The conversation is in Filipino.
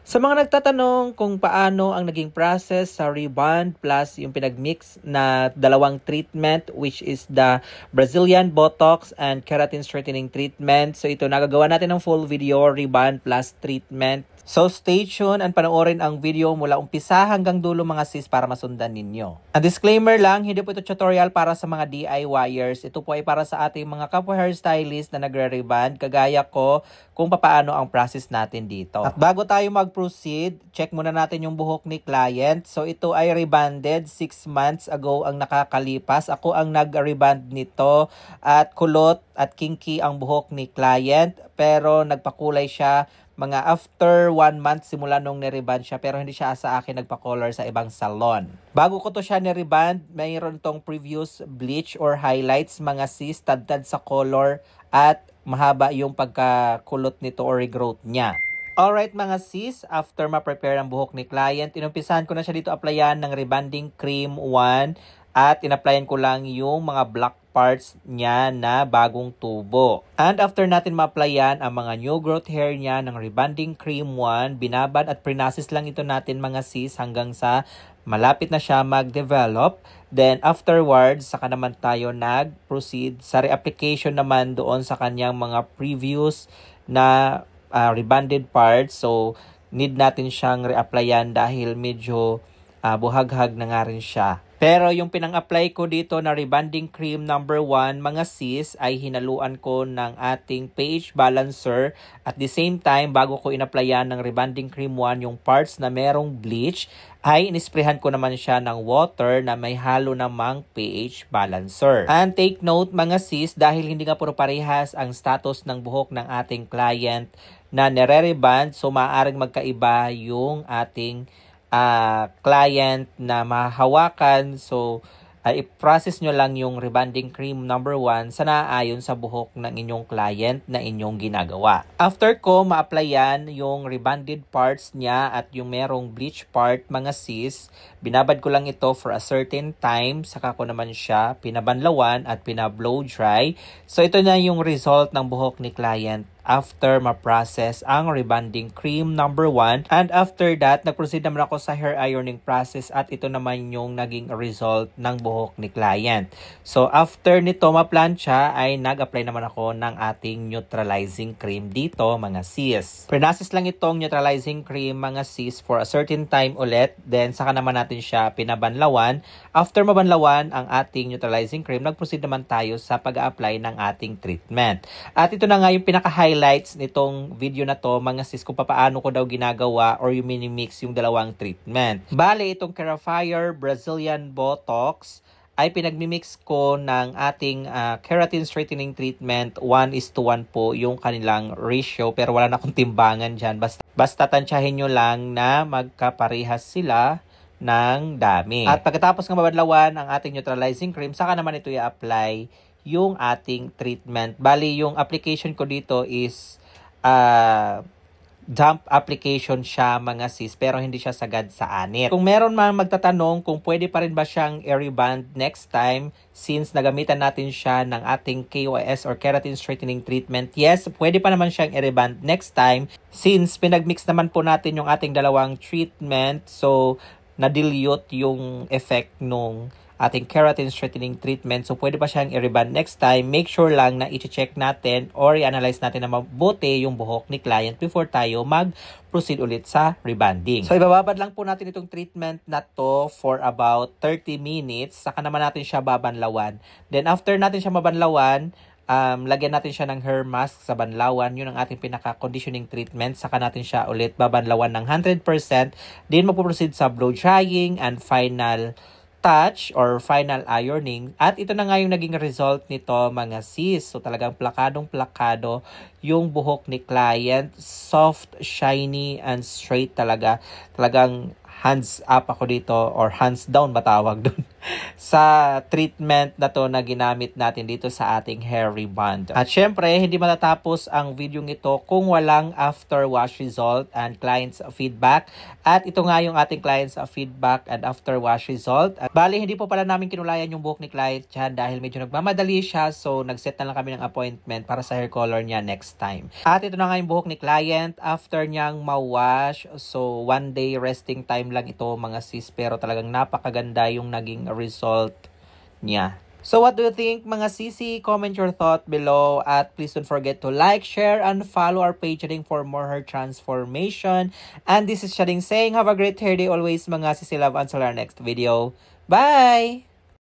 Sa mga nagtatanong kung paano ang naging process sa Rebond plus yung pinagmix na dalawang treatment which is the Brazilian Botox and Keratin Straightening Treatment. So ito, nagagawa natin ng full video, Rebond plus treatment. So stay tuned and panoorin ang video mula umpisa hanggang dulo mga sis para masundan ninyo. A disclaimer lang, hindi po ito tutorial para sa mga DIYers. Ito po ay para sa ating mga kapwa hairstylist na nagre-rebond kagaya ko kung paano ang process natin dito. At bago tayo mag-proceed, check muna natin yung buhok ni client. So ito ay rebonded 6 months ago ang nakakalipas. Ako ang nag-rebond nito at kulot at kinky ang buhok ni client pero nagpakulay siya mga after 1 month simula nung nireband siya pero hindi siya sa akin nagpa-color sa ibang salon. Bago ko to siya nireband, mayroon tong previous bleach or highlights mga sis, tad-tad sa color at mahaba yung pagkakulot nito or regrowth niya. Alright mga sis, after ma-prepare ang buhok ni client, inumpisahan ko na siya dito applyan ng rebonding cream 1 at inapplyan ko lang yung mga black parts niya na bagong tubo. And after natin ma-applyan ang mga new growth hair niya ng rebonding cream 1, binabad at prinasis lang ito natin mga sis hanggang sa malapit na siya mag-develop. Then afterwards, saka naman tayo nag-proceed sa reapplication naman doon sa kanyang mga previous na rebonded parts. So need natin siyang reapplyan dahil medyo buhaghag na nga rin siya. Pero yung pinang-apply ko dito na rebonding cream number 1, mga sis, ay hinaluan ko ng ating pH balancer. At the same time, bago ko in-applyan ng rebonding cream 1, yung parts na merong bleach, ay inisprehan ko naman siya ng water na may halo namang pH balancer. And take note mga sis, dahil hindi nga puro parehas ang status ng buhok ng ating client na nire-rebond, so maaaring magkaiba yung ating client na mahawakan. So i-process nyo lang yung rebonding cream number 1 sa naaayon sa buhok ng inyong client na inyong ginagawa. After ko ma-applyan yung rebonded parts niya at yung merong bleach part mga sis, binabad ko lang ito for a certain time, saka ko naman siya pinabanlawan at pinablow dry. So ito na yung result ng buhok ni client after ma-process ang rebonding cream number 1. And after that, nag-proceed naman ako sa hair ironing process at ito naman yung naging result ng buhok ni client. So after nito ma-plancha ay nag-apply naman ako ng ating neutralizing cream dito mga sis. Prinasis lang itong neutralizing cream mga sis for a certain time ulit. Then saka naman natin siya pinabanlawan. After mabanlawan ang ating neutralizing cream, nag-proceed naman tayo sa pag-a-apply ng ating treatment. At ito na nga yung pinaka-highlights nitong video na to mga sis kung paano ko daw ginagawa or yung mini-mix yung dalawang treatment. Bale, itong Kerafire Brazilian Botox ay pinagmimix ko ng ating keratin straightening treatment. 1:1 po yung kanilang ratio pero wala na akong timbangan dyan. Basta tansyahin nyo lang na magkaparehas sila ng dami. At pagkatapos ng mabadlawan ang ating neutralizing cream, saka naman ito i-apply yung ating treatment. Bali, yung application ko dito is damp application siya mga sis, pero hindi siya sagad sa anit. Kung meron man magtatanong kung pwede pa rin ba siyang i-rebond next time since nagamitan natin siya ng ating KOS or Keratin Straightening Treatment, yes, pwede pa naman siyang i-rebond next time since pinagmix naman po natin yung ating dalawang treatment. So na-dilute yung effect nung ating keratin straightening treatment. So, pwede pa siyang i-rebond next time. Make sure lang na i-check natin or i-analyze natin na mabuti yung buhok ni client before tayo mag-proceed ulit sa rebonding. So, ibababad lang po natin itong treatment na to for about 30 minutes. Saka naman natin siya babanlawan. Then, after natin siya mabanlawan, lagyan natin siya ng hair mask sa banlawan. Yun ang ating pinaka-conditioning treatment. Saka natin siya ulit babanlawan ng 100%. Then, magpo-proceed sa blow drying and final touch or final ironing. At ito na nga yung naging result nito mga sis. So talagang plakadong-plakado yung buhok ni client. Soft, shiny, and straight talaga. Talagang hands up ako dito or hands down ba tawag dun sa treatment na to na ginamit natin dito sa ating hair rebond. At syempre, hindi matatapos ang video ito kung walang after wash result and client's feedback. At ito nga yung ating client's feedback and after wash result. At bali, hindi po pala namin kinulayan yung buhok ni client dyan dahil medyo nagmamadali siya. So, nag-set na lang kami ng appointment para sa hair color niya next time. At ito na nga yung buhok ni client after niyang ma-wash. So, 1 day resting time lang ito mga sis, pero talagang napakaganda yung naging result niya. So what do you think mga sisi? Comment your thought below at please don't forget to like, share, and follow our page for more hair transformation. And this is Shading saying have a great hair day always mga sisi love until our next video. Bye!